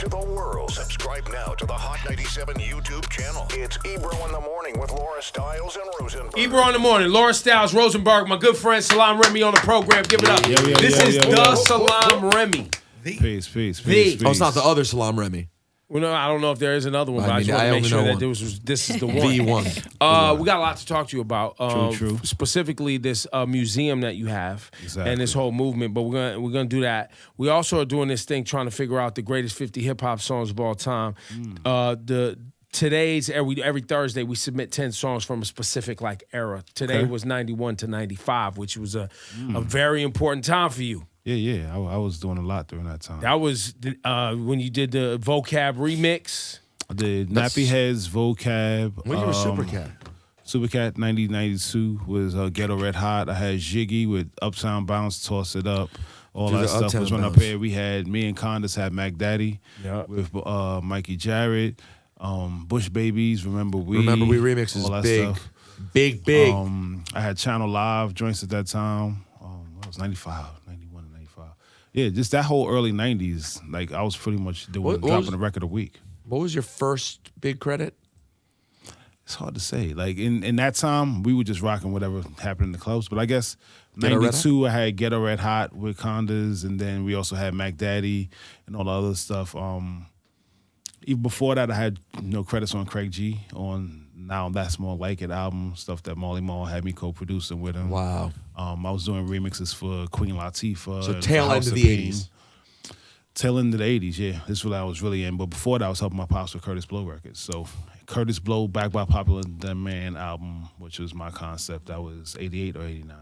to the world. Subscribe now to the Hot 97 YouTube channel. It's Ebro in the Morning with Laura Stiles and Rosenberg. Ebro in the Morning, Laura Stiles, Rosenberg, my good friend Salaam Remi on the program. Give it up. This is the Salaam Remi. Peace. Oh, it's not the other Salaam Remi. Well, no, I don't know if there is another one, but I just want to make sure that this is the one. The one. We got a lot to talk to you about. True. Specifically, this museum that you have and this whole movement. But we're gonna do that. We also are doing this thing trying to figure out the greatest 50 hip hop songs of all time. Today's every Thursday we submit 10 songs from a specific era. Today was 91 to 95, which was a very important time for you. Yeah. I was doing a lot during that time. That was when you did the Vocab remix. I did Nappy Heads, Vocab. When you were Supercat. Supercat 9092 was Ghetto Red Hot. I had Jiggy with Uptown Bounce, Toss It Up. All that stuff was run up here. We had me and Condas had Mac Daddy with Mikey Jarrett. Bush Babies, Remember We remix is big. Stuff. Big. I had Channel Live joints at that time. That was 95, 91 and 95. Yeah, just that whole early 90s. I was pretty much dropping a record a week. What was your first big credit? It's hard to say. In that time, we were just rocking whatever happened in the clubs. But I guess 92, I had Ghetto Red Hot with Condas, and then we also had Mac Daddy and all the other stuff. Even before that, I had credits on Craig G on Now That's More Like It album, stuff that Marley Marl had me co-producing with him. Wow. I was doing remixes for Queen Latifah. So tail end of the 80s. Tail end of the 80s, yeah. This is what I was really in. But before that, I was helping my pops with Curtis Blow records. So Curtis Blow, Back by Popular Demand album, which was my concept. That was 88 or 89.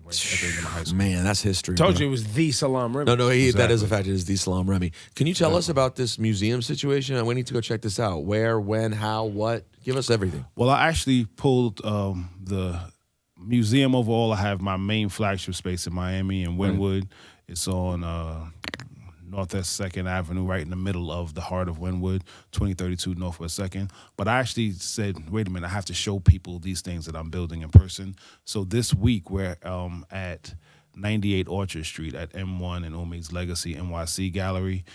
Right at the end of my high school. Man, that's history. Told you it was the Salaam Remi. No, that is a fact. It is the Salaam Remi. Can you tell us about this museum situation? We need to go check this out. Where, when, how, what? Give us everything. Well, I actually pulled the museum overall. I have my main flagship space in Miami in Wynwood. It's on Northwest 2nd Avenue, right in the middle of the heart of Wynwood, 2032 Northwest 2nd. But I actually said, wait a minute, I have to show people these things that I'm building in person. So this week we're at 98 Orchard Street at M1 and Ume's Legacy NYC Gallery.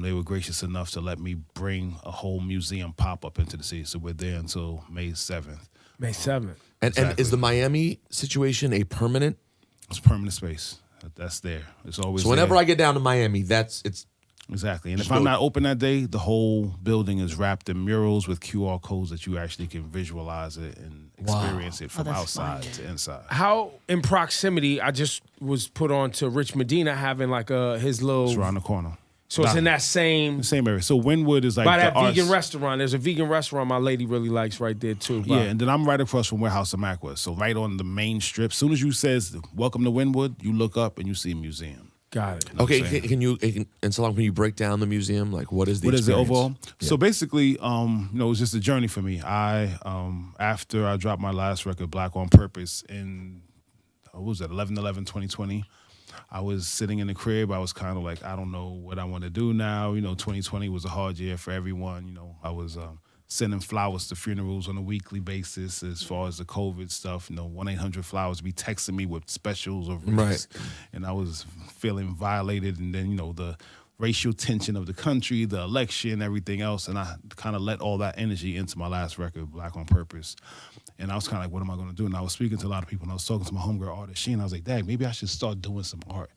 They were gracious enough to let me bring a whole museum pop-up into the city. So we're there until May 7th. May 7th. And is the Miami situation a permanent? It's a permanent space. That's there. It's always so whenever there. I get down to Miami, it's exactly. And if I'm not open that day, the whole building is wrapped in murals with QR codes that you actually can visualize it and experience it from outside to inside. How in proximity? I just was put on to Rich Medina having his little. It's around the corner. So it's in that same area. So Wynwood is by that vegan restaurant. There's a vegan restaurant my lady really likes right there too. Yeah, and then I'm right across from where House of Mac was. So right on the main strip. As soon as you says "Welcome to Wynwood," you look up and you see a museum. Got it. Okay, can you break down the museum? What is the experience? Is it overall? Yeah. So basically, it was just a journey for me. After I dropped my last record, Black on Purpose, in 11/11/2020. I was sitting in the crib. I was kind of like, I don't know what I want to do now. 2020 was a hard year for everyone. I was sending flowers to funerals on a weekly basis as far as the COVID stuff. 1-800-Flowers be texting me with specials of race. Right. And I was feeling violated. And then, the racial tension of the country, the election, everything else. And I kind of let all that energy into my last record, Black on Purpose. And I was kind of like, what am I going to do? And I was speaking to a lot of people, and I was talking to my homegirl artist, Sheen. I was like, Dag, maybe I should start doing some art.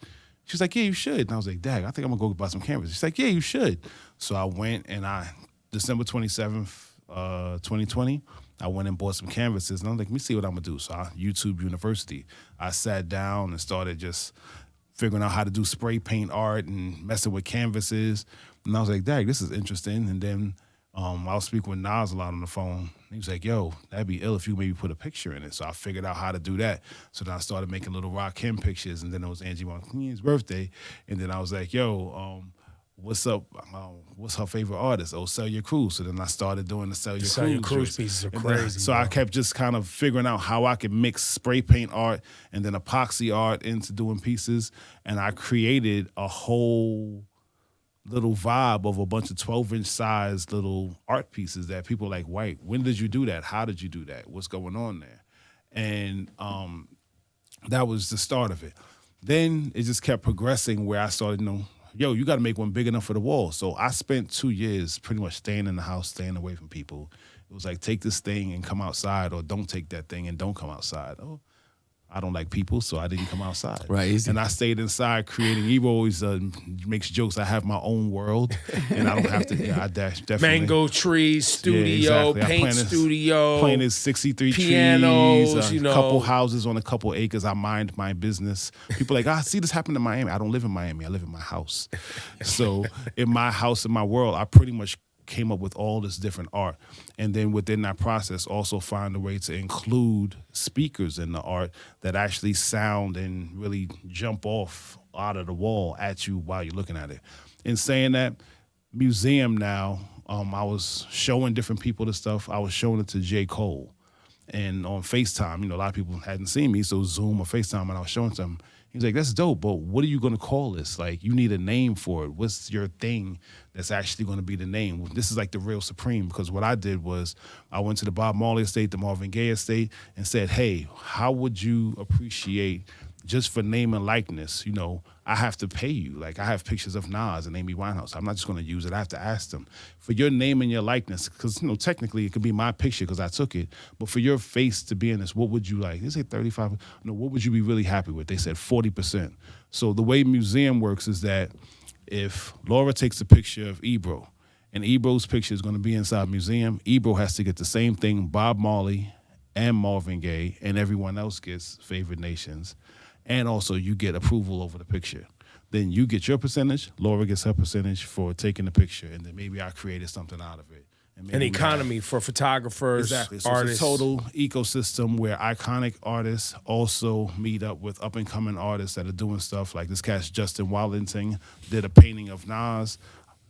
She was like, yeah, you should. And I was like, Dag, I think I'm going to go buy some canvas. She's like, yeah, you should. So I went, and December 27th, 2020, I went and bought some canvases. And I was like, let me see what I'm going to do. So YouTube University. I sat down and started just figuring out how to do spray paint art and messing with canvases. And I was like, Dag, this is interesting. And then I was speaking with Nas a lot on the phone. He was like, yo, that'd be ill if you maybe put a picture in it. So I figured out how to do that. So then I started making little Rakim pictures, and then it was Angie Martinez's birthday. And then I was like, yo, what's up? What's her favorite artist? Oh, Sell Your Crew. So then I started doing the Sell Your Crew pieces are crazy. So I kept just kind of figuring out how I could mix spray paint art and then epoxy art into doing pieces. And I created a whole little vibe of a bunch of 12-inch size little art pieces that people are like, wait, when did you do that? How did you do that? What's going on there? And that was the start of it. Then it just kept progressing where I started, yo, you got to make one big enough for the wall. So I spent 2 years pretty much staying in the house, staying away from people. It was like, take this thing and come outside, or don't take that thing and don't come outside. Oh, I don't like people, so I didn't come outside. Right, easy. And I stayed inside creating. Ebro always makes jokes. I have my own world, and I don't have to. Yeah, I definitely. Mango trees, studio, exactly. paint studio, planted 63 pianos, trees, a couple houses on a couple acres. I mind my business. People are like, I see this happen in Miami. I don't live in Miami. I live in my house. So in my house, in my world, I pretty much came up with all this different art. And then within that process, also find a way to include speakers in the art that actually sound and really jump off out of the wall at you while you're looking at it. In saying that, MuseZeuM now, I was showing different people the stuff. I was showing it to J. Cole. And on FaceTime, a lot of people hadn't seen me, so Zoom or FaceTime, and I was showing them. He's like, that's dope, but what are you going to call this? Like, you need a name for it. What's your thing that's actually going to be the name? This is like the real Supreme, because what I did was I went to the Bob Marley estate, the Marvin Gaye estate, and said, hey, how would you appreciate just for name and likeness? I have to pay you. Like, I have pictures of Nas and Amy Winehouse. I'm not just going to use it. I have to ask them for your name and your likeness, because, technically it could be my picture because I took it. But for your face to be in this, what would you like? They say 35. No, what would you be really happy with? They said 40%. So the way MuseZeuM works is that if Laura takes a picture of Ebro, and Ebro's picture is going to be inside MuseZeuM, Ebro has to get the same thing Bob Marley and Marvin Gaye and everyone else gets, Favored Nations. And also you get approval over the picture. Then you get your percentage, Laura gets her percentage for taking the picture, and then maybe I created something out of it. And An economy for photographers, exactly. So artists. It's a total ecosystem where iconic artists also meet up with up-and-coming artists that are doing stuff. Like this cat, Justin Wallington, did a painting of Nas.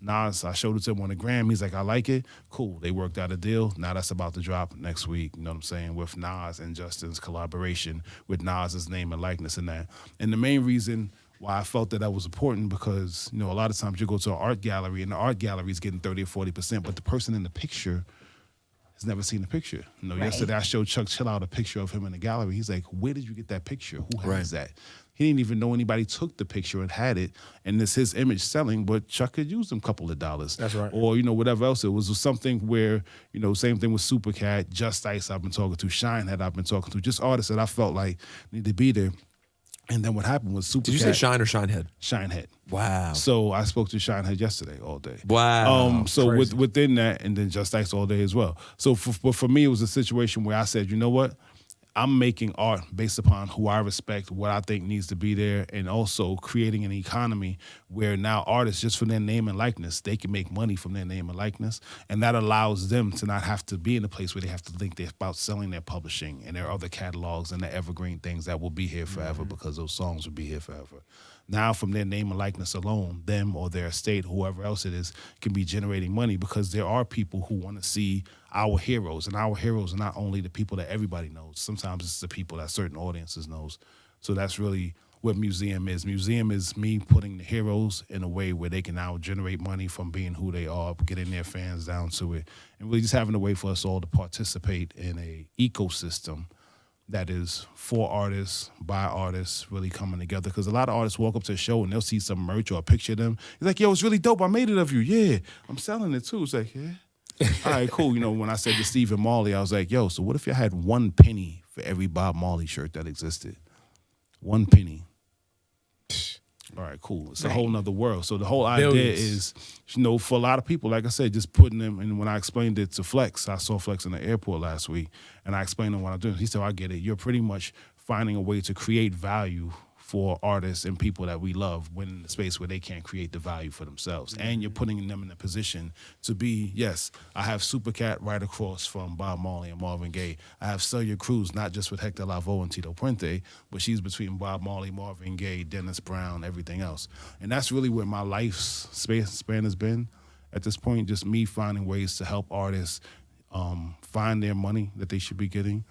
I showed it to him on the gram. He's like, I like it. Cool. They worked out a deal. Now that's about to drop next week, you know what I'm saying, with Nas and Justin's collaboration with Nas's name and likeness in that. And the main reason why I felt that was important, because, a lot of times you go to an art gallery and the art gallery is getting 30 or 40%, but the person in the picture has never seen the picture. Right. Yesterday I showed Chuck Chill out a picture of him in the gallery. He's like, where did you get that picture? Who has that? He didn't even know anybody took the picture and had it, and it's his image selling, but Chuck could use them a couple of dollars. That's right. Or, whatever else. It was something where, same thing with Supercat, Just Ice I've been talking to, Shinehead I've been talking to, just artists that I felt like need to be there. And then what happened was Supercat. Did you say Shine or Shinehead? Shinehead. Wow. So I spoke to Shinehead yesterday all day. Wow. So within that, and then Just Ice all day as well. So for me, it was a situation where I said, you know what? I'm making art based upon who I respect, what I think needs to be there, and also creating an economy where now artists, just from their name and likeness, they can make money from their name and likeness, and that allows them to not have to be in a place where they have to think about selling their publishing and their other catalogs and the evergreen things that will be here forever, because those songs will be here forever. Now, from their name and likeness alone, them or their estate, whoever else it is, can be generating money, because there are people who want to see our heroes. And our heroes are not only the people that everybody knows. Sometimes it's the people that certain audiences knows. So that's really what MuseZeuM is. MuseZeuM is me putting the heroes in a way where they can now generate money from being who they are, getting their fans down to it, and really just having a way for us all to participate in a ecosystem that is for artists, by artists, really coming together. Because a lot of artists walk up to a show and they'll see some merch or a picture of them. It's like, yo, it's really dope. I made it of you. Yeah, I'm selling it too. It's like, yeah. All right, cool. When I said to Stephen Marley, I was like, yo, so what if you had 1 penny for every Bob Marley shirt that existed? 1 penny. All right, cool. It's a whole nother world. So the whole idea is, for a lot of people, like I said, just putting them, and when I explained it to Flex, I saw Flex in the airport last week, and I explained to him what I'm doing. He said, I get it. You're pretty much finding a way to create value for artists and people that we love when in the space where they can't create the value for themselves. And you're putting them in a position to be, yes, I have Supercat right across from Bob Marley and Marvin Gaye. I have Celia Cruz, not just with Hector Lavoe and Tito Puente, but she's between Bob Marley, Marvin Gaye, Dennis Brown, everything else. And that's really where my life's span has been at this point, just me finding ways to help artists find their money that they should be getting,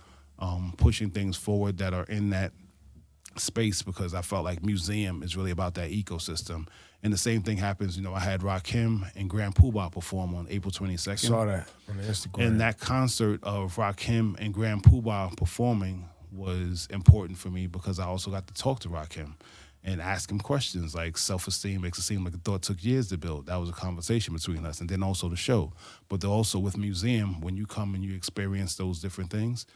pushing things forward that are in that space, because I felt like MuseZeuM is really about that ecosystem. And the same thing happens, I had Rakim and Grand Poobah perform on April 22nd. Saw that on Instagram. And that concert of Rakim and Grand Poobah performing was important for me, because I also got to talk to Rakim. and ask him questions like self-esteem makes it seem like a thought took years to build. That was a conversation between us, and then also the show. But also with MuseZeuM, when you come and you experience those different things,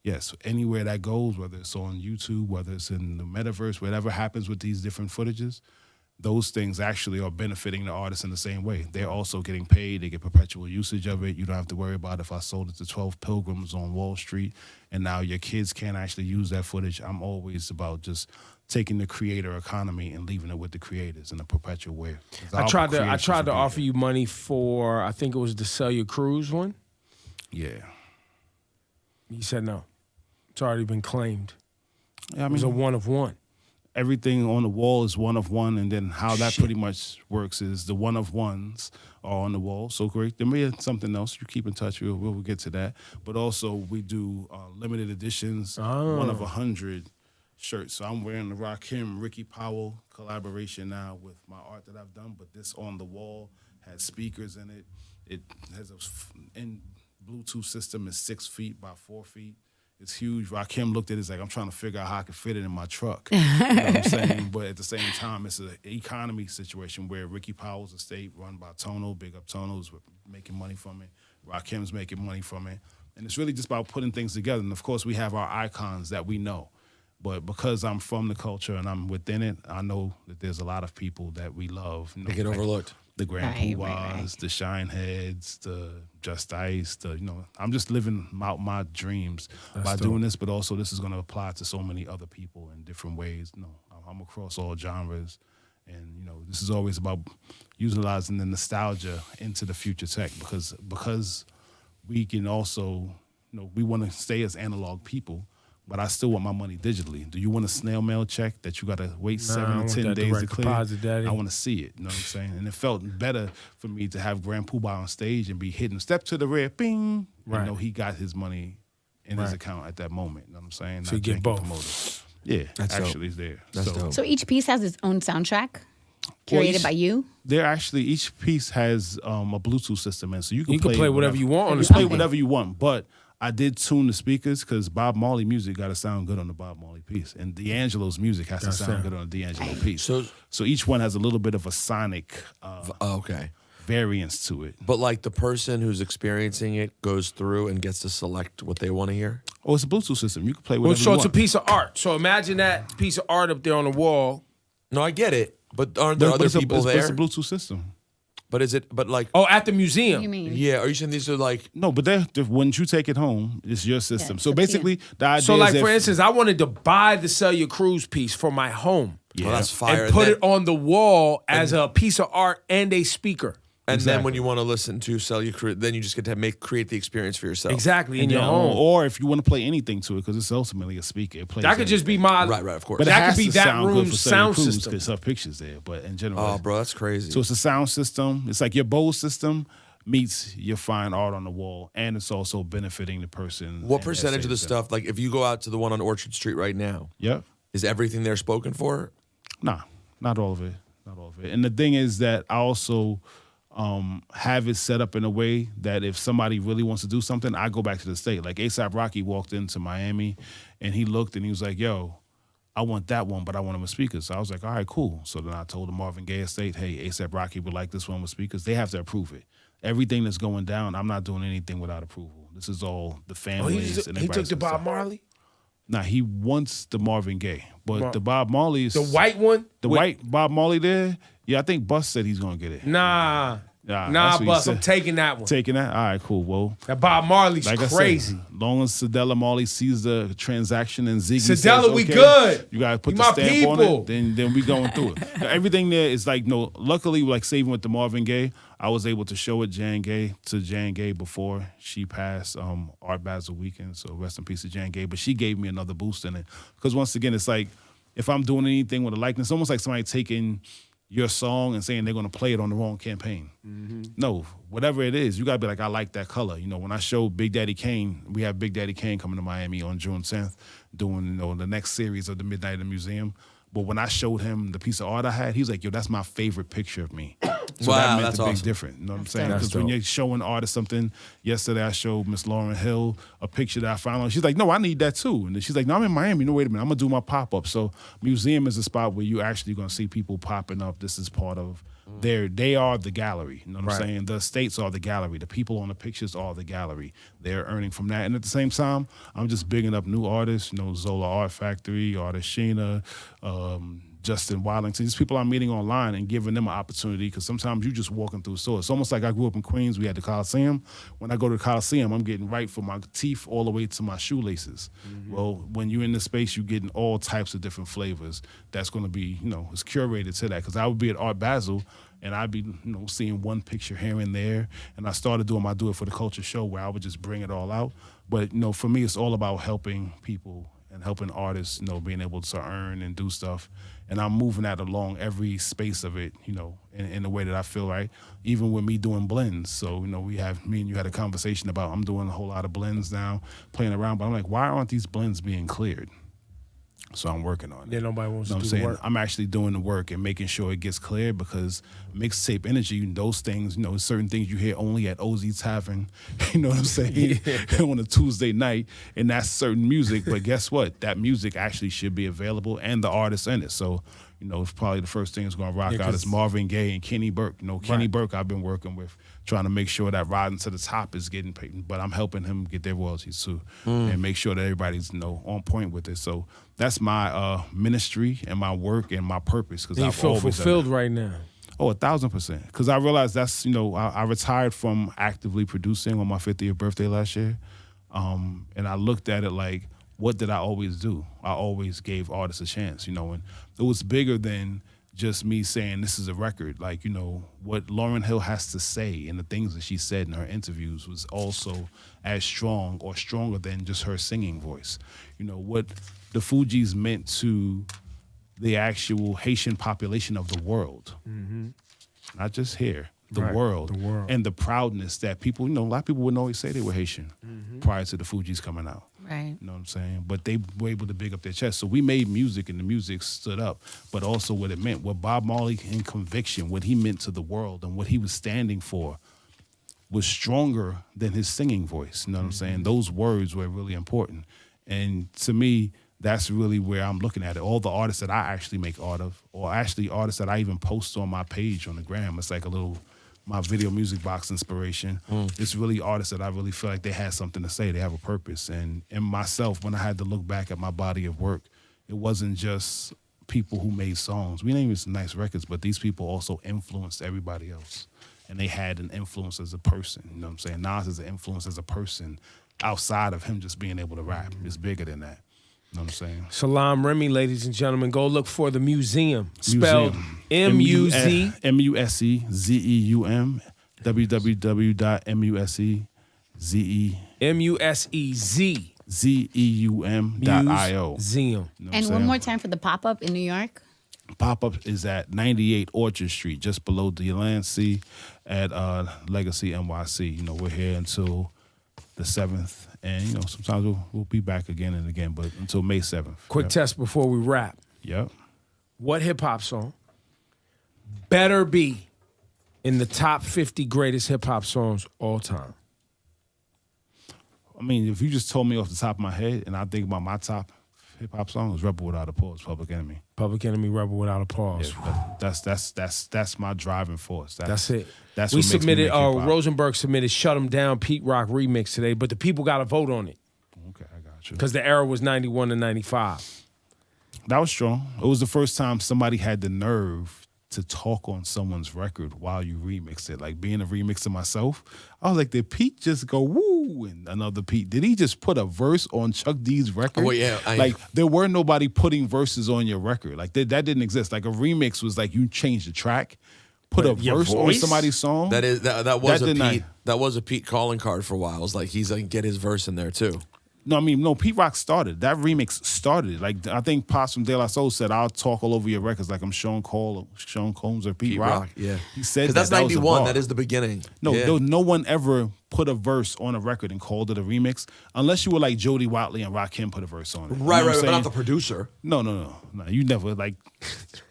yes, anywhere that goes, whether it's on YouTube, whether it's in the metaverse, whatever happens with these different footages, those things actually are benefiting the artists in the same way. They're also getting paid. They get perpetual usage of it. You don't have to worry about if I sold it to 12 pilgrims on Wall Street and now your kids can't actually use that footage. I'm always about just taking the creator economy and leaving it with the creators in a perpetual way. I tried to offer you money for, I think it was the Sell Your Cruise one. Yeah. You said no. It's already been claimed. Yeah, I mean, it was a one of one. Everything on the wall is one of one, and then how that pretty much works is the one of ones are on the wall. So great. There may be something else. You keep in touch. We'll get to that. But also we do limited editions, 1 of 100 shirts. So I'm wearing the Rakim Ricky Powell collaboration now with my art that I've done. But this on the wall has speakers in it. It has a Bluetooth system. Is 6 feet by 4 feet. It's huge. Rakim looked at it, it's like, I'm trying to figure out how I can fit it in my truck. You know what I'm saying? But at the same time, it's an economy situation where Ricky Powell's estate run by Tono, big up Tono's making money from it. Rakim's making money from it. And it's really just about putting things together. And of course, we have our icons that we know. But because I'm from the culture and I'm within it, I know that there's a lot of people that we love. You know, They get overlooked. The Grand Poobahs, the Shineheads, the Just Ice, I'm just living out my dreams by doing this, but also this is going to apply to so many other people in different ways. I'm across all genres, and this is always about utilizing the nostalgia into the future tech because we can also, we want to stay as analog people. But I still want my money digitally. Do you want a snail mail check that you got to wait 7 to 10 days to clear? I want to see it. You know what I'm saying? And it felt better for me to have Grand Poobah on stage and be hitting step to the rear, bing. Right. He got his money in his account at that moment. You know what I'm saying? So you get both. Yeah, that's actually dope. There. That's dope. So each piece has its own soundtrack? Curated by you? They're actually, each piece has a Bluetooth system in, so you can play whatever you want on the speaker. Play whatever you want, but I did tune the speakers because Bob Marley music got to sound good on the Bob Marley piece, and D'Angelo's music has to sound good on the D'Angelo piece. So each one has a little bit of a sonic variance to it. But like the person who's experiencing it goes through and gets to select what they want to hear? Oh, it's a Bluetooth system. You can play whatever you want. So it's a piece of art. So imagine that piece of art up there on the wall. No, I get it. But aren't there other people there? It's a Bluetooth system. But is it, but like... Oh, at the museum. You mean? Yeah, are you saying these are like... No, but when you take it home, it's your system. So basically, the idea So like, is for instance, I wanted to buy the Sell Your Cruise piece for my home. Yeah. Well, that's fire. And put it on the wall as a piece of art and a speaker. And then when you want to listen to Sell Your Cruise, then you just get to create the experience for yourself. Exactly, in your home. Or if you want to play anything to it, because it's ultimately a speaker. It plays that could just be my... Right, of course. But that could be that room's sound system. Because her pictures there, but in general... Oh, bro, that's crazy. So it's a sound system. It's like your Bose system meets your fine art on the wall, and it's also benefiting the person. What percentage of the stuff, like if you go out to the one on Orchard Street right now, is everything there spoken for? Nah, not all of it. Not all of it. And the thing is that I also... have it set up in a way that if somebody really wants to do something, I go back to the state. Like A$AP Rocky walked into Miami and he looked and he was like, yo, I want that one, but I want them with speakers. So I was like, all right, cool. So then I told the Marvin Gaye estate, hey, A$AP Rocky would like this one with speakers. They have to approve it. Everything that's going down, I'm not doing anything without approval. This is all the families. He took the Bob Marley? Nah, he wants the Marvin Gaye. But the Bob Marley is... The white one? The white Bob Marley there? Yeah, I think Bus said he's going to get it. Nah, Bus, I'm taking that one. Taking that? All right, cool. Well, that Bob Marley's like crazy. Long as Cedella Marley sees the transaction and Ziggy Cedella, says, we good. You got to put the stamp on it, then we going through it. Now, everything there is like, luckily, like saving with the Marvin Gaye, I was able to show it Jan Gay before she passed Art Basel weekend. So rest in peace to Jan Gay. But she gave me another boost in it. Because once again, it's like, if I'm doing anything with a likeness, it's almost like somebody taking your song and saying they're going to play it on the wrong campaign. Mm-hmm. No, whatever it is, you got to be like, I like that color. When I show Big Daddy Kane, we have Big Daddy Kane coming to Miami on June 10th doing the next series of the Midnight in the Museum. But when I showed him the piece of art I had, he was like, yo, that's my favorite picture of me. So Wow, that meant that's the big awesome. difference. You know what I'm That's saying? dope. Because when you're showing artists something, yesterday I showed Miss Lauryn Hill a picture that I found on. She's like, no, I need that too. And then she's like, no, I'm in Miami. No, wait a minute. I'm going to do my pop-up. So MuseZeuM is a spot where you actually going to see people popping up. This is part of they are the gallery. You know what I'm saying? The estates are the gallery. The people on the pictures are the gallery. They're earning from that. And at the same time, I'm just bigging up new artists, you know, Zola Art Factory, Artist Sheena, Justin Wildington, these people I'm meeting online and giving them an opportunity, because sometimes you just walking through stores. It's almost like I grew up in Queens. We had the Coliseum. When I go to the Coliseum, I'm getting right from my teeth all the way to my shoelaces. Well, when you're in this space, you're getting all types of different flavors. That's going to be, you know, it's curated to that. Because I would be at Art Basel, and I'd be, you know, seeing one picture here and there. And I started doing my Do It for the Culture show where I would just bring it all out. But, you know, for me, it's all about helping people and helping artists, you know, being able to earn and do stuff. And I'm moving that along every space of it, you know, in the way that I feel right. Even with me doing blends. So, you know, me and you had a conversation about I'm doing a whole lot of blends now, playing around. But I'm like, why aren't these blends being cleared? So I'm working on it. Yeah, nobody wants You know to what do I'm the saying? work. I'm actually doing the work and making sure it gets cleared, because mixtape energy, those things, you know, certain things you hear only at OZ Tavern, you know what I'm saying, on a Tuesday night, and that's certain music. But guess what? That music actually should be available and the artists in it. So, you know, it's probably the first thing that's going to rock out is Marvin Gaye and Kenny Burke. You know, Kenny Burke I've been working with, trying to make sure that Riding to the Top is getting paid, but I'm helping him get their royalties too, and make sure that everybody's, you know, on point with it. So that's my ministry and my work and my purpose. Because You I feel fulfilled right now. Oh, 1,000%. Because I realized that's, you know, I retired from actively producing on my 50th birthday last year. And I looked at it like, what did I always do? I always gave artists a chance, you know, and it was bigger than just me saying this is a record. Like, you know, what Lauryn Hill has to say and the things that she said in her interviews was also as strong or stronger than just her singing voice. You know, what the Fugees meant to the actual Haitian population of the world. Not just here, the world. The world. And the proudness that people, you know, a lot of people wouldn't always say they were Haitian prior to the Fugees coming out. Right. You know what I'm saying? But they were able to big up their chest. So we made music, and the music stood up, but also what it meant. What Bob Marley in Conviction, what he meant to the world and what he was standing for was stronger than his singing voice. You know what I'm saying? Those words were really important. And to me, that's really where I'm looking at it. All the artists that I actually make art of, or actually artists that I even post on my page on the gram, it's like a little, my video music box inspiration. It's really artists that I really feel like they had something to say. They have a purpose. And myself, when I had to look back at my body of work, it wasn't just people who made songs. We didn't even some nice records, but these people also influenced everybody else. And they had an influence as a person. You know what I'm saying? Nas is an influence as a person outside of him just being able to rap. It's bigger than that. You know what I'm saying? Salaam Remi, ladies and gentlemen, go look for the MuseZeuM. Spelled M-U-Z. MuseZeum. www.musezzeum. M-U-S-E-Z. zeum.io. MuseZeuM. And one more time for the pop-up in New York. Pop-up is at 98 Orchard Street, just below Delancey at Legacy NYC. You know, we're here until the 7th. And, you know, sometimes we'll be back again and again, but until May 7th. Quick test before we wrap. Yep. What hip-hop song better be in the top 50 greatest hip-hop songs all time? I mean, if you just told me off the top of my head and I think about my top hip-hop song, it was Rebel Without a Pause, Public Enemy. Public Enemy, Rebel Without a Pause. Yeah, that's my driving force. That's it. That's We what makes me submitted, make hip-hop. Rosenberg submitted Shut 'Em Down, Pete Rock remix today, but the people got to vote on it Okay, I got you. because the era was 91 to 95. That was strong. It was the first time somebody had the nerve to talk on someone's record while you remix it. Like being a remixer myself, I was like, did Pete just go woo? And another Pete, did he just put a verse on Chuck D's record? Well, yeah, like there were nobody putting verses on your record. Like that didn't exist. Like a remix was like you changed the track, put a your verse on voice? somebody's song. That was That a did not- Pete. That was a Pete calling card for a while. It was like he's like get his verse in there too. No, I mean, no, Pete Rock started. That remix started. Like, I think Pops from De La Soul said, I'll talk all over your records like I'm Sean Combs or Pete Rock. Yeah. He said Because that's that was a 91. bar. That is the beginning. No, Yeah. no one ever put a verse on a record and called it a remix, unless you were like Jody Watley and Rakim put a verse on it. You know Right, what I'm but not saying? the producer. No. You never, like,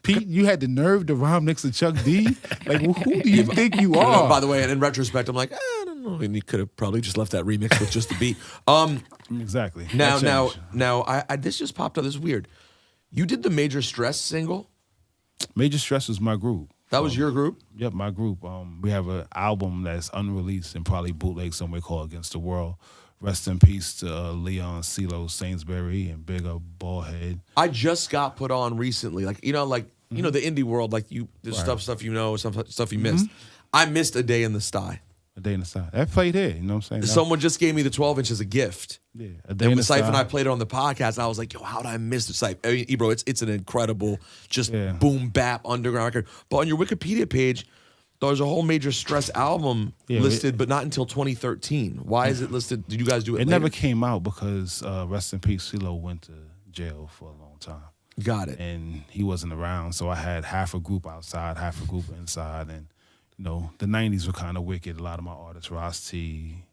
Pete, you had the nerve to rhyme next to Chuck D? Like, who do you think you are? By the way, and in retrospect, I'm like, I don't know. And he could have probably just left that remix with just the beat. Exactly. Now, That changed. I this just popped up. This is weird. You did the Major Stress single. Major Stress was my group. That was your group? Yep, my group. We have an album that's unreleased and probably bootleg somewhere called Against the World. Rest in peace to Leon CeeLo Sainsbury and big up Ballhead. I just got put on recently. Like, you know, the indie world, like there's stuff you know, stuff you missed. I missed A Day in the Sty. A Day in the Sky. That played here, you know what I'm saying? Someone just gave me the 12 inch as a gift. Yeah, A And Day in when the Syph and Sky. I played it on the podcast, I was like, yo, how did I miss this? I mean, Ebro, it's an incredible, just boom bap underground record. But on your Wikipedia page, there's a whole Major Stress album listed, but not until 2013. Why is it listed? Did you guys do it It later? never came out because rest in peace, CeeLo went to jail for a long time. Got it. And he wasn't around, so I had half a group outside, half a group inside, and you know, the 90s were kind of wicked. A lot of my artists, Ross T,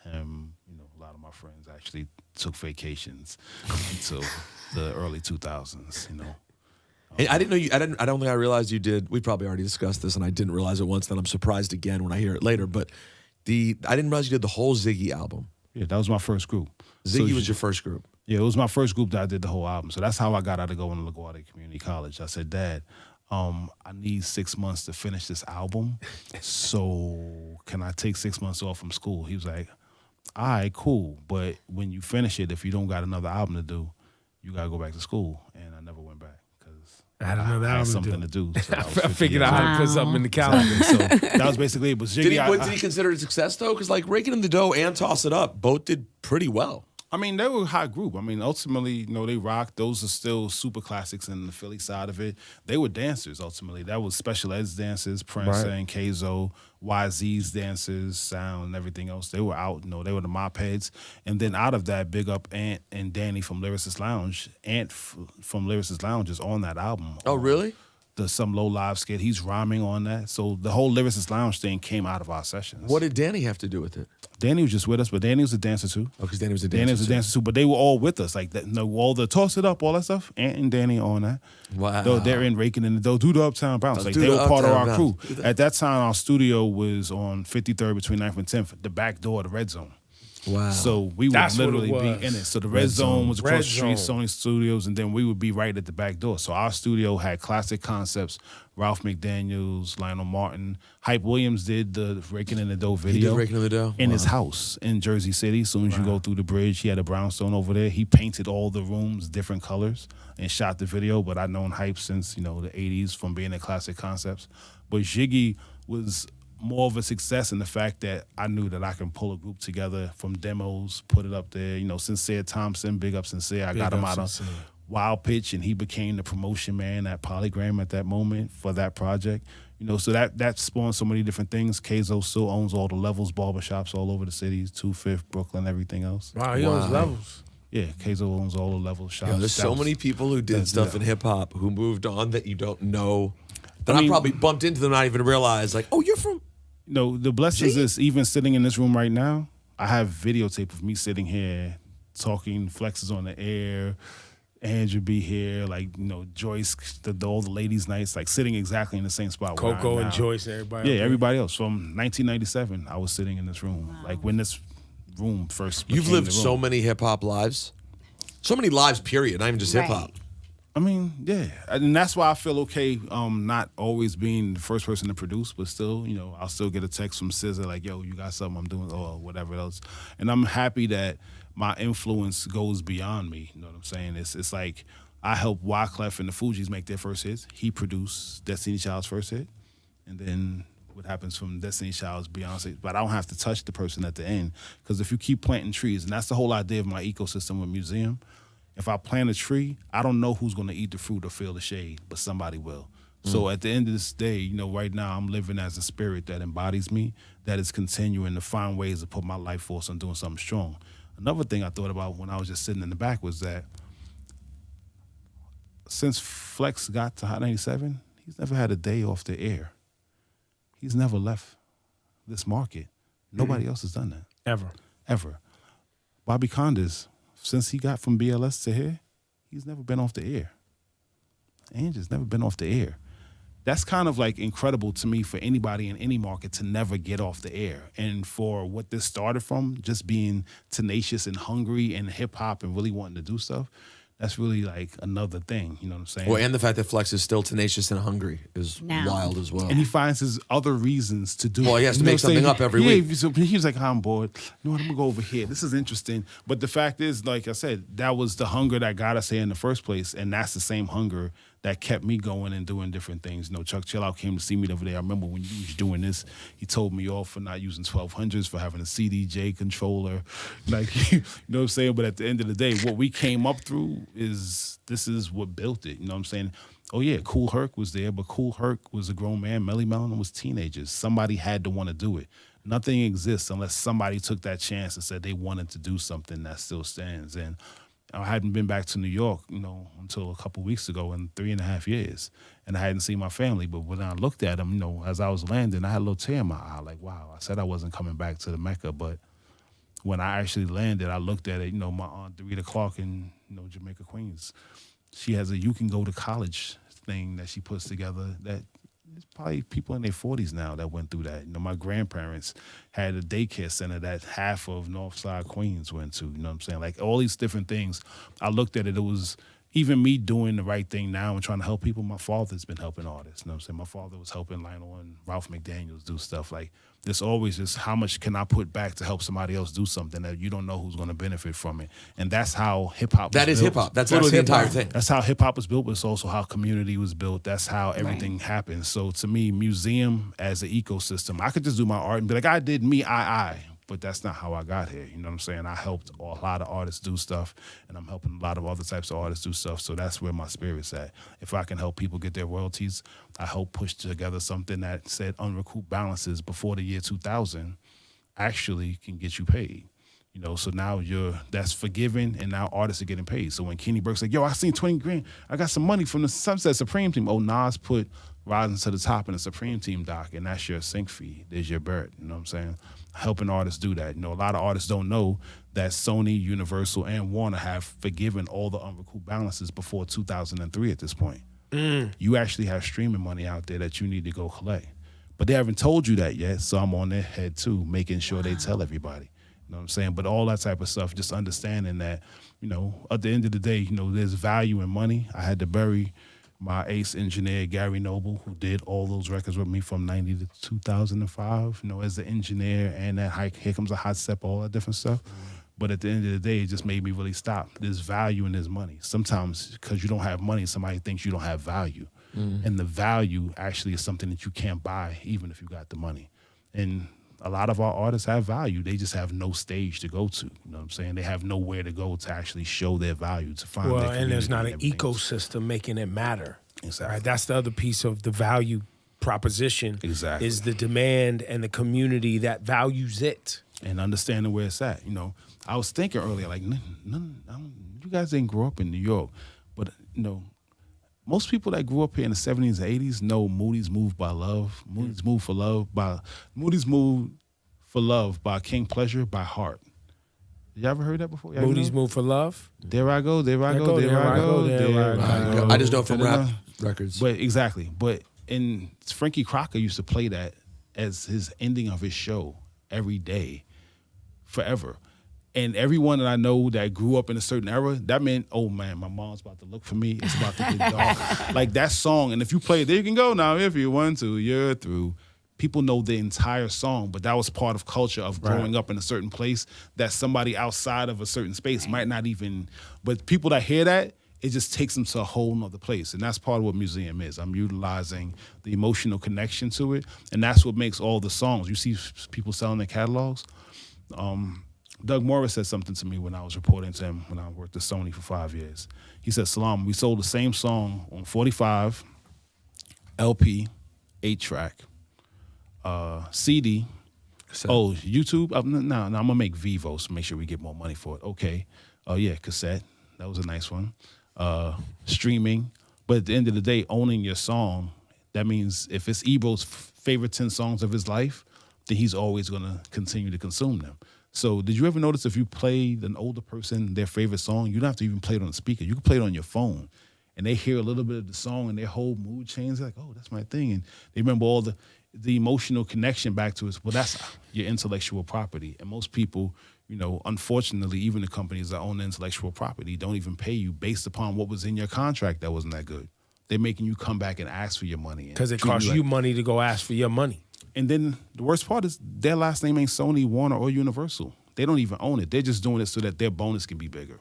him, you know, a lot of my friends actually took vacations until the early 2000s, you know. And I didn't know you. I don't think I realized you did. We probably already discussed this, and I didn't realize it once. Then I'm surprised again when I hear it later. But I didn't realize you did the whole Ziggy album. Yeah, that was my first group. Ziggy was your first group. Yeah, it was my first group that I did the whole album. So that's how I got out of going to LaGuardia Community College. I said, Dad, I need 6 months to finish this album. So can I take 6 months off from school? He was like, all right, cool. But when you finish it, if you don't got another album to do, you got to go back to school. And I never went back because I had another album to something to do. So I was I 50 figured years out how old. to put something in the calendar. So that was basically it. But Ziggy, Did he consider it a success though? Because like Raking in the Dough and Toss It Up both did pretty well. I mean, they were a hot group. I mean, ultimately, you know, they rocked. Those are still super classics in the Philly side of it. They were dancers, ultimately. That was Special Ed's dancers, Prince and Kzo, YZ's dancers, Sound, and everything else. They were out, you know, they were the mop heads. And then out of that, big up Ant and Danny from Lyricist Lounge. Ant from Lyricist Lounge is on that album. Oh, really? The Some Low Live skit. He's rhyming on that. So the whole Lyricist Lounge thing came out of our sessions. What did Danny have to do with it? Danny was just with us, but Danny was a dancer too. Oh, because Danny was a dancer. Danny was a dancer too, but they were all with us. Like that, you know, all the Toss It Up, all that stuff. Ant and Danny on that. Wow. They're in Raking in the Dough, do the Uptown Bounce. Like do they the were part of Uptown our Bounce. crew. At that time, our studio was on 53rd between 9th and 10th, the back door of the Red Zone. Wow. So we would That's what it literally be was. in it. So the Red Zone was across Red the street, Zone. Sony Studios, and then we would be right at the back door. So our studio had classic concepts. Ralph McDaniels, Lionel Martin. Hype Williams did the Raking in the Dough video. Raking in the Dough? In Wow. his house in Jersey City. As soon as you go through the bridge, he had a brownstone over there. He painted all the rooms different colors and shot the video. But I've known Hype since, you know, the 80s from being in classic concepts. But Ziggy was more of a success in the fact that I knew that I can pull a group together from demos, put it up there. You know, Sincere Thompson, big up Sincere. I got him out of Wild Pitch, and he became the promotion man at Polygram at that moment for that project. You know, so that spawned so many different things. Kzo still owns all the Levels barbershops all over the cities, 2/5, Brooklyn, everything else. Wow, he owns Levels. Yeah, Kzo owns all the Levels shops. Yo, there's That so was- many people who did stuff in hip hop who moved on that you don't know. That I mean- probably bumped into them, not even realize. Like, oh, you're from. No, the blessing is this, even sitting in this room right now, I have videotape of me sitting here talking, flexes on the air, Andrew be here, like, you know, Joyce, all the ladies' nights, like sitting exactly in the same spot. where I am Coco and now. Joyce, everybody. Yeah, everybody else. From 1997, I was sitting in this room. Like when this room first You've became lived the so room. many hip hop lives. So many lives, period. Not even just hip hop. Right. I mean, yeah. And that's why I feel okay not always being the first person to produce, but still, you know, I'll still get a text from SZA like, yo, you got something I'm doing, or whatever else. And I'm happy that my influence goes beyond me. You know what I'm saying? It's like I helped Wyclef and the Fugees make their first hits. He produced Destiny Child's first hit. And then what happens from Destiny Child's Beyonce. But I don't have to touch the person at the end. Because if you keep planting trees, and that's the whole idea of my ecosystem with MuseZeuM, if I plant a tree, I don't know who's going to eat the fruit or feel the shade, but somebody will. So at the end of this day, you know, right now I'm living as a spirit that embodies me, that is continuing to find ways to put my life force on doing something strong. Another thing I thought about when I was just sitting in the back was that since Flex got to Hot 97, he's never had a day off the air. He's never left this market. Nobody else has done that. Ever. Bobby Condas, since he got from BLS to here, he's never been off the air. Angie's never been off the air. That's kind of like incredible to me for anybody in any market to never get off the air. And for what this started from, just being tenacious and hungry and hip hop and really wanting to do stuff, that's really like another thing, you know what I'm saying? Well, and the fact that Flex is still tenacious and hungry is wild as well. And he finds his other reasons to do it. Well, he has to make something up every week. So he was like, I'm bored. You know what, I'm going to go over here. This is interesting. But the fact is, like I said, that was the hunger that got us here in the first place. And that's the same hunger that kept me going and doing different things. You know, Chuck Chillout came to see me the other day. I remember when you was doing this, he told me off for not using 1200s, for having a CDJ controller. Like, you know what I'm saying? But at the end of the day, what we came up through this is what built it. You know what I'm saying? Oh, yeah, Kool Herc was there, but Kool Herc was a grown man. Melly Melon was teenagers. Somebody had to want to do it. Nothing exists unless somebody took that chance and said they wanted to do something that still stands. And I hadn't been back to New York, you know, until a couple weeks ago in 3.5 years. And I hadn't seen my family. But when I looked at them, you know, as I was landing, I had a little tear in my eye. Like, wow, I said I wasn't coming back to the Mecca. But when I actually landed, I looked at it, you know, my aunt Dorita Clark in, you know, Jamaica, Queens. She has a you can go to college thing that she puts together that there's probably people in their 40s now that went through that. You know, my grandparents had a daycare center that half of Northside Queens went to. You know what I'm saying? Like all these different things. I looked at it. It was even me doing the right thing now and trying to help people. My father's been helping artists. You know what I'm saying? My father was helping Lionel and Ralph McDaniels do stuff. Like there's always just how much can I put back to help somebody else do something that you don't know who's going to benefit from it. And that's how hip hop was built. That is hip hop. That's literally the entire thing. That's how hip hop was built, but it's also how community was built. That's how everything happens. So to me, MuseZeuM as an ecosystem, I could just do my art and be like, I did me, I. But that's not how I got here. You know what I'm saying? I helped a lot of artists do stuff, and I'm helping a lot of other types of artists do stuff. So that's where my spirit's at. If I can help people get their royalties, I help push together something that said unrecouped balances before the year 2000 actually can get you paid. You know, so now that's forgiven, and now artists are getting paid. So when Kenny Burke's like, yo, I seen 20 grand. I got some money from the Sunset Supreme Team. Oh, Nas put Rising to the Top in the Supreme Team doc, and that's your sync fee. There's your bird. You know what I'm saying? Helping artists do that. You know, a lot of artists don't know that Sony, Universal, and Warner have forgiven all the unrecouped balances before 2003 at this point. You actually have streaming money out there that you need to go collect. But they haven't told you that yet, so I'm on their head too, making sure they tell everybody. You know what I'm saying? But all that type of stuff, just understanding that, you know, at the end of the day, you know, there's value in money. I had to bury my ace engineer, Gary Noble, who did all those records with me from 90 to 2005, you know, as the engineer and that Here Comes a Hot Step, all that different stuff. But at the end of the day, it just made me really stop. There's value in there's money. Sometimes because you don't have money, somebody thinks you don't have value. And the value actually is something that you can't buy even if you got the money. And a lot of our artists have value. They just have no stage to go to. You know what I'm saying? They have nowhere to go to actually show their value, to find their community. And there's not an everything. ecosystem making it matter. Exactly. Right? That's the other piece of the value proposition. Exactly. Is the demand and the community that values it. And understanding where it's at. You know, I was thinking earlier, like, you guys didn't grow up in New York, but, you know, most people that grew up here in the 70s and 80s know Moody's Moved by Love. Moody's Moved for Love by King Pleasure by Heart. You ever heard that before? Moody's Moved for Love? There I go, there I go, there I go, there I go. I just know from rap records. But exactly. But Frankie Crocker used to play that as his ending of his show every day, forever. And everyone that I know that grew up in a certain era, that meant, oh man, my mom's about to look for me. It's about to get dark. Like that song. And if you play it, there you can go now. If you want to, you're through. People know the entire song, but that was part of culture of growing up in a certain place that somebody outside of a certain space might not even, but people that hear that, it just takes them to a whole nother place. And that's part of what MuseZeuM is. I'm utilizing the emotional connection to it. And that's what makes all the songs. You see people selling their catalogs. Doug Morris said something to me when I was reporting to him when I worked at Sony for 5 years. He said, Salaam, we sold the same song on 45, LP, 8-track, CD, Oh, YouTube? No, I'm going to make Vivo, so make sure we get more money for it. Okay. Oh, yeah, cassette. That was a nice one. Streaming. But at the end of the day, owning your song, that means if it's Ebro's favorite 10 songs of his life, then he's always going to continue to consume them. So did you ever notice if you played an older person their favorite song, you don't have to even play it on the speaker. You can play it on your phone. And they hear a little bit of the song and their whole mood changes. They're like, oh, that's my thing. And they remember all the emotional connection back to it. Well, that's your intellectual property. And most people, unfortunately, even the companies that own the intellectual property don't even pay you based upon what was in your contract that wasn't that good. They're making you come back and ask for your money. Because it costs you money to go ask for your money. And then the worst part is their last name ain't Sony, Warner, or Universal. They don't even own it. They're just doing it so that their bonus can be bigger.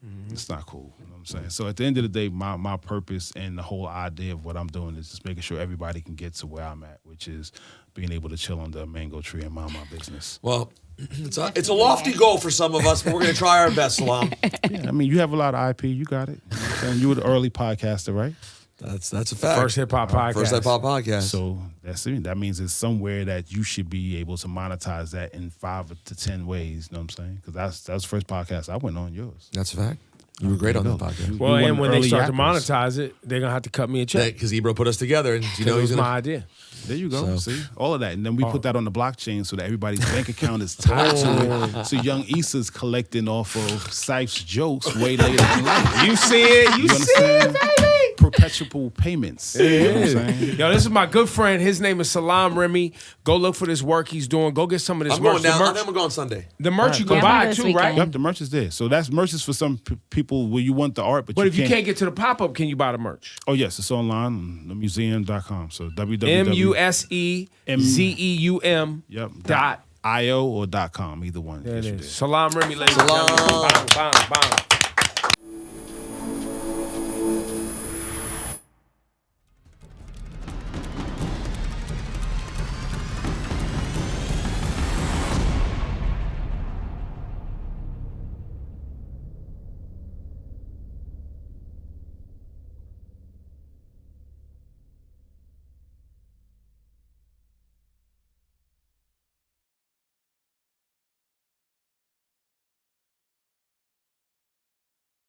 Mm-hmm. It's not cool. You know what I'm saying? So at the end of the day, my purpose and the whole idea of what I'm doing is just making sure everybody can get to where I'm at, which is being able to chill under a mango tree and mind my business. Well, it's a lofty goal for some of us, but we're going to try our best, Salaam. Yeah, I mean, you have a lot of IP. You got it. You know what I'm saying? You were the early podcaster, right? That's a fact. First hip hop podcast. First hip hop podcast. So that's it. That means it's somewhere that you should be able to monetize that in 5 to 10 ways. You know what I'm saying? Because that's the first podcast I went on. Yours. That's a fact. You were great on that podcast. Well, and when they start to monetize it, they're gonna have to cut me a check because Ebro put us together, and it was my idea. There you go. See all of that, and then we put that on the blockchain so that everybody's bank account is tied to it. So young Issa's collecting off of Sipes jokes way later in life. You see it? You see it, baby? Perpetual payments. It is. Yo, this is my good friend. His name is Salaam Remi. Go look for this work he's doing. Go get some of this merch. I think we're going Sunday. The merch you can buy too, right? Yep, the merch is there. So that's merch is for some people where you want the art, but if you can't get to the pop-up, can you buy the merch? Oh, yes. It's online on the MuseZeuM.com. So MuseZeum .io or .com, either one. There it is. Salaam Remi, ladies and gentlemen. Bang, bang, bang.